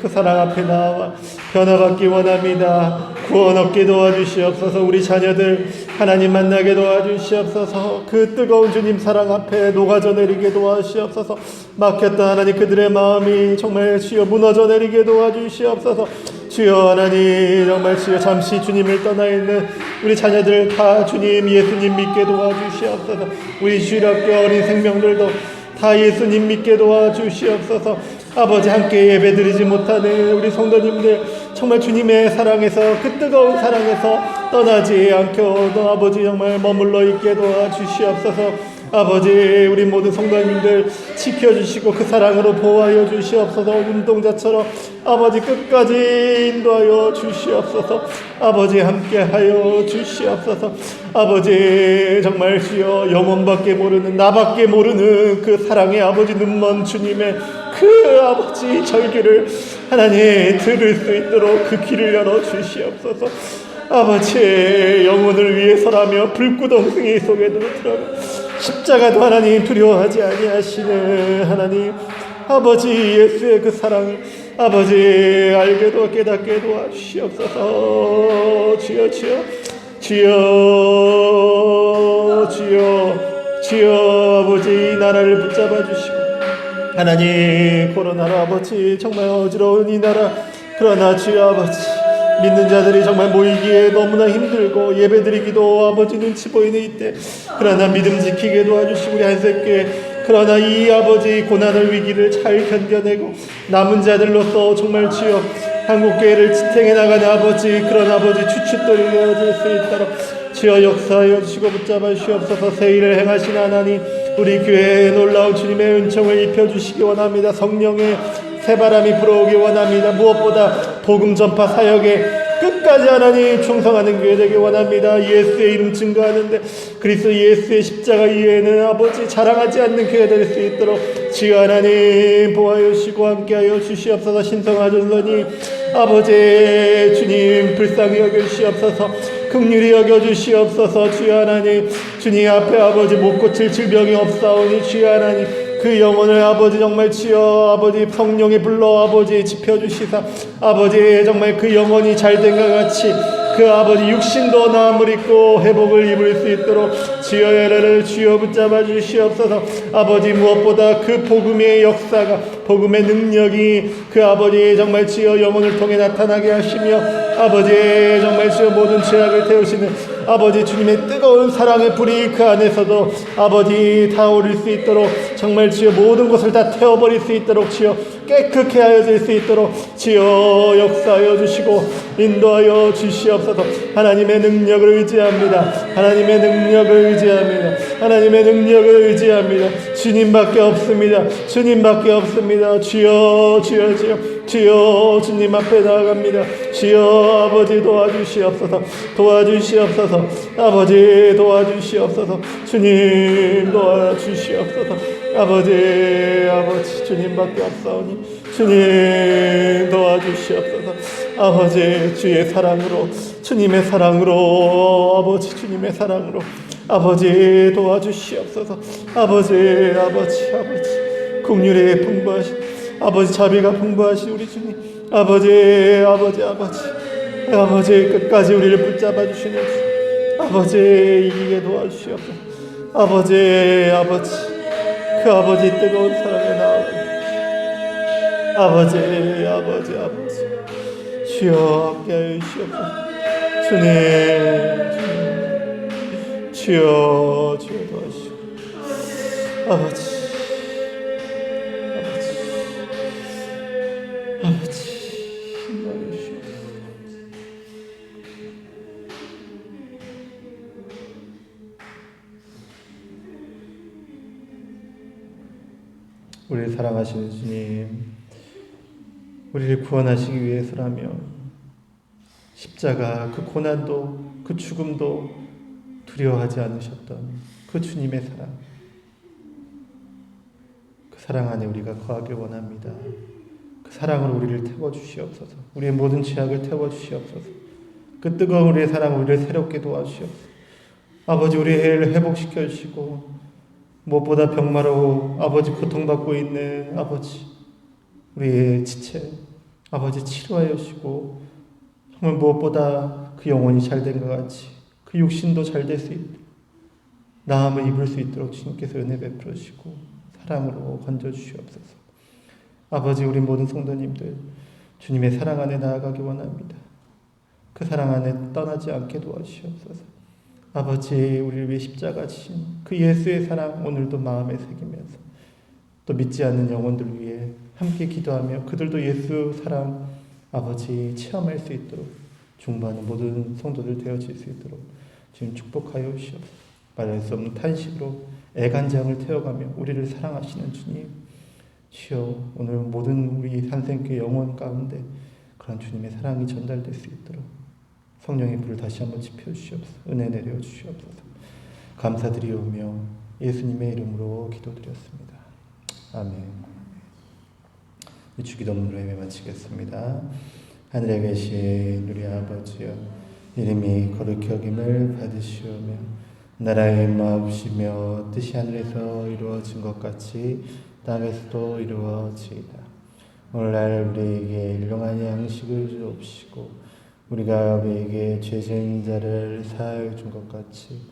그 사랑 앞에 나와 변화받기 원합니다. 구원 얻게 도와주시옵소서. 우리 자녀들 하나님 만나게 도와주시옵소서. 그 뜨거운 주님 사랑 앞에 녹아져 내리게 도와주시옵소서. 막혔던 하나님 그들의 마음이 정말 주여 무너져 내리게 도와주시옵소서. 주여 하나님 정말 주여 잠시 주님을 떠나 있는 우리 자녀들 다 주님 예수님 믿게 도와주시옵소서. 우리 주일학교 어린 생명들도 다 예수님 믿게 도와주시옵소서. 아버지, 함께 예배드리지 못하는 우리 성도님들 정말 주님의 사랑에서, 그 뜨거운 사랑에서 떠나지 않게도 아버지 정말 머물러 있게 도와주시옵소서. 아버지, 우리 모든 성도님들 지켜주시고 그 사랑으로 보호하여 주시옵소서. 운동자처럼 아버지 끝까지 인도하여 주시옵소서. 아버지, 함께하여 주시옵소서. 아버지, 정말 주여, 영혼밖에 모르는, 나밖에 모르는 그 사랑의 아버지 눈먼 주님의 그 아버지 절규를 하나님 들을 수 있도록 그 길을 열어 주시옵소서. 아버지, 영혼을 위해서라며 불구덩이 속에도 들어가 십자가도 하나님 두려워하지 아니하시는 하나님 아버지, 예수의 그 사랑을 아버지 알게도 깨닫게 도와주시옵소서. 주여, 주여, 주여, 주여, 주여. 아버지, 이 나라를 붙잡아 주시고 하나님, 코로나로 아버지 정말 어지러운 이 나라, 그러나 주여 아버지, 믿는 자들이 정말 모이기에 너무나 힘들고 예배드리기도 아버지 눈치 보이는 이때, 그러나 믿음 지키게 도와주시고 우리 한색교회, 그러나 이 아버지 고난을 위기를 잘 견뎌내고 남은 자들로서 정말 주여 한국교회를 지탱해 나가는 아버지, 그런 아버지 주춧돌이 되어질 수 있도록 주여 역사하여 주시고 붙잡아 주시옵소서. 새 일을 행하신 하나님, 우리 교회에 놀라운 주님의 은총을 입혀주시기 원합니다. 성령의 새바람이 불어오기 원합니다. 무엇보다 복음 전파 사역에 끝까지 하나님 충성하는 교회 되기 원합니다. 예수의 이름 증거하는데 그리스도 예수의 십자가 이외에는 아버지 자랑하지 않는 교회 될 수 있도록 주여 하나님 보아여 주시고 함께하여 주시옵소서. 신성하셨으니 아버지 주님 불쌍히 여겨주시옵소서. 긍휼히 여겨주시옵소서. 주여 하나님, 주님 앞에 아버지 못 고칠 질병이 없사오니 주여 하나님, 그 영혼을 아버지 정말 주여 아버지 성령에 불러 아버지 지펴주시사 아버지 정말 그 영혼이 잘된 것 같이 그 아버지 육신도 나음을 입고 회복을 입을 수 있도록 주여 예래를 주여 붙잡아 주시옵소서. 아버지, 무엇보다 그 복음의 역사가, 복음의 능력이 그 아버지 정말 주여 영혼을 통해 나타나게 하시며 아버지 정말 주여 모든 죄악을 태우시는 아버지 주님의 뜨거운 사랑의 불이 그 안에서도 아버지 타오를 수 있도록 정말 주여 모든 것을 다 태워버릴 수 있도록 주여 깨끗게 하여질 수 있도록 주여 역사하여 주시고 인도하여 주시옵소서. 하나님의 능력을 의지합니다. 하나님의 능력을 의지합니다. 하나님의 능력을 의지합니다. 주님밖에 없습니다. 주님밖에 없습니다. 주여, 주여, 주여, 주여, 주님 앞에 나아갑니다. 주여 아버지 도와주시옵소서. 도와주시옵소서. 아버지 도와주시옵소서. 주님 도와주시옵소서. 아버지, 아버지 주님밖에 없사오니 주님 도와주시옵소서. 아버지 주의 사랑으로, 주님의 사랑으로, 아버지 주님의 사랑으로 아버지 도와주시옵소서. 아버지, 아버지, 아버지 긍휼이 풍부하신 아버지, 자비가 풍부하신 우리 주님, 아버지, 아버지, 아버지, 아버지 끝까지 우리를 붙잡아 주시는 주, 아버지 이기게 도와주시옵소서. 아버지, 아버지 그 아버지 뜨거운 사랑에 나아갑니다. 아버지, 아버지, 아버지 주여 함께하여 주시옵소서. 주님, 주님, 주여, 주여 도와주시옵소서. 아버지, 아버지 인도하여 주시옵소서. 우리를 사랑하시는 주님, 우리를 구원하시기 위해서라며 십자가 그 고난도 그 죽음도 두려워하지 않으셨던 그 주님의 사랑, 그 사랑 안에 우리가 거하길 원합니다. 그 사랑으로 우리를 태워주시옵소서. 우리의 모든 죄악을 태워주시옵소서. 그 뜨거운 우리의 사랑 우리를 새롭게 도와주시옵소서. 아버지, 우리의 해를 회복시켜 주시고 무엇보다 병마로 아버지 고통받고 있는 아버지 우리의 지체 아버지 치료하여 주시고 정말 무엇보다 그 영혼이 잘된 것 같이 그 육신도 잘 될 수 있도록 나음을 입을 수 있도록 주님께서 은혜 베풀어 주시고 사랑으로 건져 주시옵소서. 아버지, 우리 모든 성도님들 주님의 사랑 안에 나아가기 원합니다. 그 사랑 안에 떠나지 않게 도와주시옵소서. 아버지, 우리를 위해 십자가 지신 그 예수의 사랑 오늘도 마음에 새기면서 또 믿지 않는 영혼들 위해 함께 기도하며 그들도 예수 사랑 아버지 체험할 수 있도록 중보하는 모든 성도들 되어질 수 있도록 주님 축복하여 주시옵소서. 말할 수 없는 탄식으로 애간장을 태워가며 우리를 사랑하시는 주님, 주여 오늘 모든 우리 산생교회 영혼 가운데 그런 주님의 사랑이 전달될 수 있도록 성령의 불을 다시 한번 지펴주시옵소서. 은혜 내려 주시옵소서. 감사드리오며 예수님의 이름으로 기도드렸습니다. 아멘. 주기도문으로 예배 마치겠습니다. 하늘에 계신 우리 아버지여, 이름이 거룩히 여김을 받으시오며 나라의 마옵시며 뜻이 하늘에서 이루어진 것 같이 땅에서도 이루어지이다. 오늘날 우리에게 일용할 양식을 주옵시고 우리가 우리에게 죄 지은 자를 사하여 준 것 같이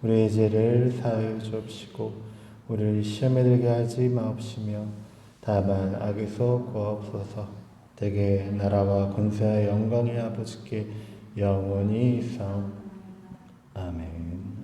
우리의 죄를 사하여 주옵시고 우리를 시험에 들게 하지 마옵시며 다만 악에서 구하옵소서. 대개 나라와 권세와 영광이 아버지께 영원히 있사옵. 아멘.